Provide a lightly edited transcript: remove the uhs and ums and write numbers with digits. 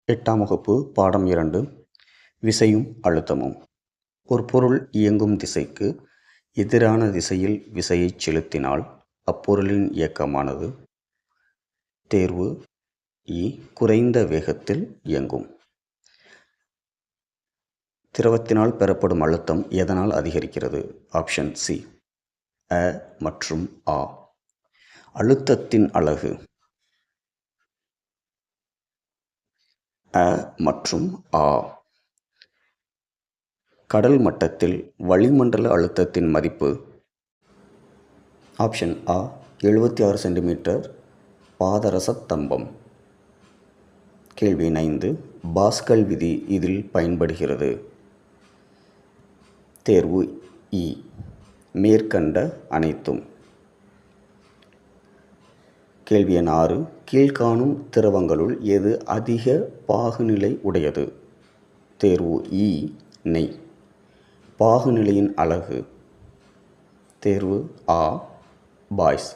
8ஆம் வகுப்பு பாடம் 2 விசையும் அழுத்தமும். ஒரு பொருள் இயங்கும் திசைக்கு எதிரான திசையில் விசையைச் செலுத்தினால் அப்பொருளின் இயக்கமானது தேர்வு இ. குறைந்த வேகத்தில் இயங்கும். திரவத்தினால் பெறப்படும் அழுத்தம் எதனால் அதிகரிக்கிறது? Option C. அ மற்றும் ஆ. அழுத்தத்தின் அலகு அ மற்றும் ஆ. கடல் மட்டத்தில் வளிமண்டல அழுத்தத்தின் மதிப்பு ஆப்ஷன் ஆ 76 சென்டிமீட்டர் பாதரச தம்பம். கேள்வி 5. பாஸ்கல் விதி இதில் பயன்படுகிறது. தேர்வு இ. மேற்கண்ட அனைத்தும். கேள்வி எண் 6. கீழ்காணும் திரவங்களுள் எது அதிக பாகுநிலை உடையது? தேர்வு இ. நெய். பாகுநிலையின் அலகு தேர்வு ஆ. பாய்ஸ்.